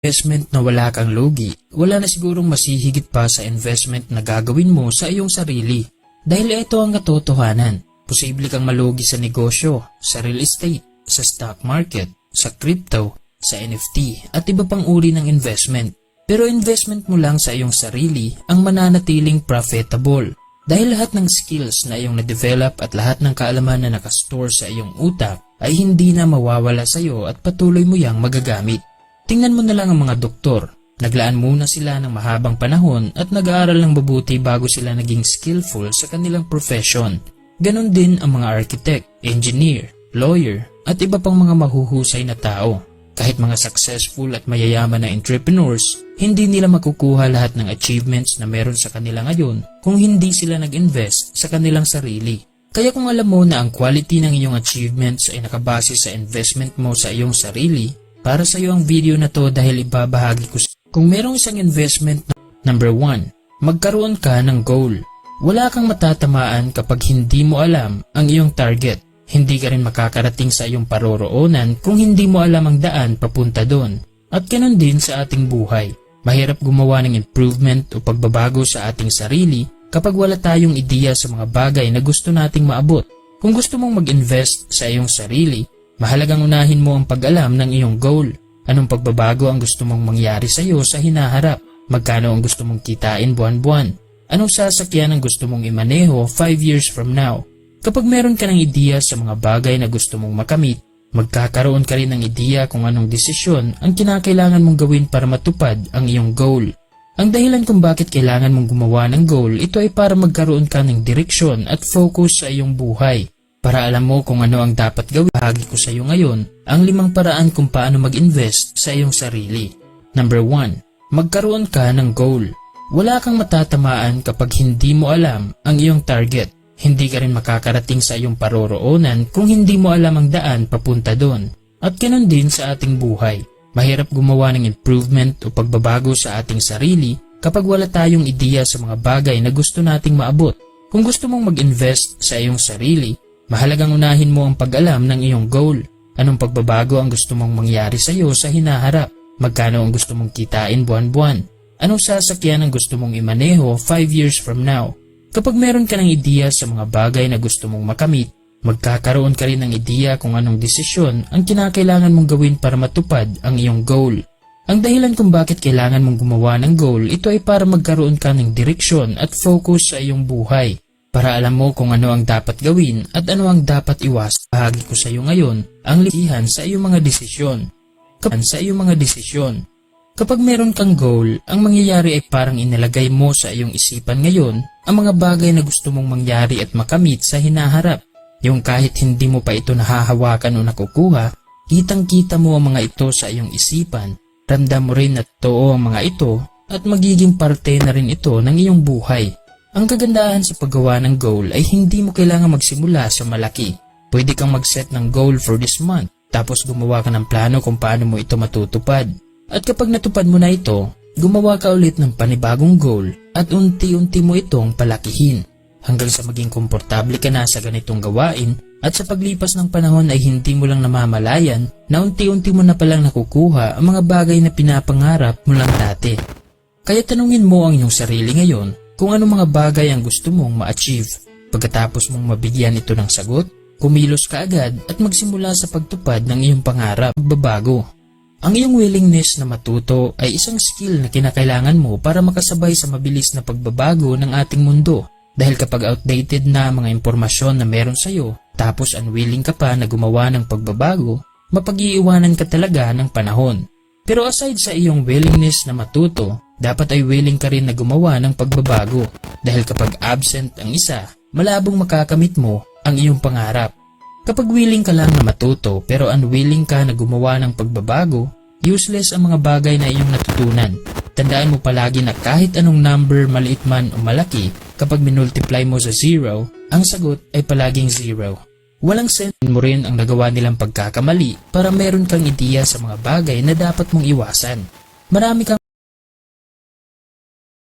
investment na wala kang lugi, wala na sigurong masihigit pa sa investment na gagawin mo sa iyong sarili. Dahil ito ang katotohanan, posible kang malugi sa negosyo, sa real estate, sa stock market, sa crypto, sa NFT at iba pang uri ng investment. Pero investment mo lang sa iyong sarili ang mananatiling profitable. Dahil lahat ng skills na iyong na-develop at lahat ng kaalaman na nakastore sa iyong utak ay hindi na mawawala sa iyo at patuloy mo yang magagamit. Tingnan mo na lang ang mga doktor. Naglaan muna sila ng mahabang panahon at nag-aaral ng mabuti bago sila naging skillful sa kanilang profession. Ganon din ang mga architect, engineer, lawyer at iba pang mga mahuhusay na tao. Kahit mga successful at mayayaman na entrepreneurs, hindi nila makukuha lahat ng achievements na meron sa kanila ngayon kung hindi sila nag-invest sa kanilang sarili. Kaya kung alam mo na ang quality ng iyong achievements ay nakabase sa investment mo sa iyong sarili, para sa iyo ang video na to dahil ibabahagi ko kung merong isang investment na number 1, magkaroon ka ng goal. Wala kang matatamaan kapag hindi mo alam ang iyong target. Hindi ka rin makakarating sa iyong paroroonan kung hindi mo alam ang daan papunta doon. At ganun din sa ating buhay. Mahirap gumawa ng improvement o pagbabago sa ating sarili kapag wala tayong ideya sa mga bagay na gusto nating maabot. Kung gusto mong mag-invest sa iyong sarili, mahalagang unahin mo ang pag-alam ng iyong goal. Anong pagbabago ang gusto mong mangyari sa iyo sa hinaharap? Magkano ang gusto mong kitain buwan-buwan? Anong sasakyan ang gusto mong imaneho 5 years from now? Kapag meron ka ng ideya sa mga bagay na gusto mong makamit, magkakaroon ka rin ng ideya kung anong desisyon ang kinakailangan mong gawin para matupad ang iyong goal. Ang dahilan kung bakit kailangan mong gumawa ng goal, ito ay para magkaroon ka ng direksyon at focus sa iyong buhay. Para alam mo kung ano ang dapat gawin, bahagi ko sa iyo ngayon ang 5 paraan kung paano mag-invest sa iyong sarili. Number 1, magkaroon ka ng goal. Wala kang matatamaan kapag hindi mo alam ang iyong target. Hindi ka rin makakarating sa iyong paroroonan kung hindi mo alam ang daan papunta doon. At ganun din sa ating buhay. Mahirap gumawa ng improvement o pagbabago sa ating sarili kapag wala tayong ideya sa mga bagay na gusto nating maabot. Kung gusto mong mag-invest sa iyong sarili, mahalagang unahin mo ang pag-alam ng iyong goal. Anong pagbabago ang gusto mong mangyari sa iyo sa hinaharap? Magkano ang gusto mong kitain buwan-buwan? Anong sasakyan ang gusto mong imaneho 5 years from now? Kapag meron ka ng ideya sa mga bagay na gusto mong makamit, magkakaroon ka rin ng ideya kung anong desisyon ang kinakailangan mong gawin para matupad ang iyong goal. Ang dahilan kung bakit kailangan mong gumawa ng goal, ito ay para magkaroon ka ng direksyon at focus sa iyong buhay. Para alam mo kung ano ang dapat gawin at ano ang dapat iwas, bahagi ko sa iyo ngayon ang lihihan sa iyong mga desisyon. Kapag meron kang goal, ang mangyayari ay parang inilagay mo sa iyong isipan ngayon ang mga bagay na gusto mong mangyari at makamit sa hinaharap. Yung kahit hindi mo pa ito nahahawakan o nakukuha, kitang-kita mo ang mga ito sa iyong isipan, ramdam mo rin na totoo ang mga ito at magiging parte na rin ito ng iyong buhay. Ang kagandahan sa paggawa ng goal ay hindi mo kailangan magsimula sa malaki. Pwede kang mag-set ng goal for this month, tapos gumawa ka ng plano kung paano mo ito matutupad. At kapag natupad mo na ito, gumawa ka ulit ng panibagong goal at unti-unti mo itong palakihin hanggang sa maging komportable ka na sa ganitong gawain at sa paglipas ng panahon ay hindi mo lang namamalayan na unti-unti mo na palang nakukuha ang mga bagay na pinapangarap mo lang dati. Kaya tanungin mo ang iyong sarili ngayon kung ano mga bagay ang gusto mong ma-achieve. Pagkatapos mong mabigyan ito ng sagot, kumilos ka agad at magsimula sa pagtupad ng iyong pangarap pagbabago. Ang iyong willingness na matuto ay isang skill na kinakailangan mo para makasabay sa mabilis na pagbabago ng ating mundo. Dahil kapag outdated na mga impormasyon na meron sa iyo, tapos unwilling ka pa na gumawa ng pagbabago, mapag-iiwanan ka talaga ng panahon. Pero aside sa iyong willingness na matuto, dapat ay willing ka rin na gumawa ng pagbabago. Dahil kapag absent ang isa, malabong makakamit mo ang iyong pangarap. Kapag willing ka lang na matuto pero unwilling ka na gumawa ng pagbabago, useless ang mga bagay na iyong natutunan. Tandaan mo palagi na kahit anong number, maliit man o malaki, kapag minultiply mo sa 0, ang sagot ay palaging 0. Walang sense mo rin ang nagawa nilang pagkakamali para meron kang ideya sa mga bagay na dapat mong iwasan. Marami kang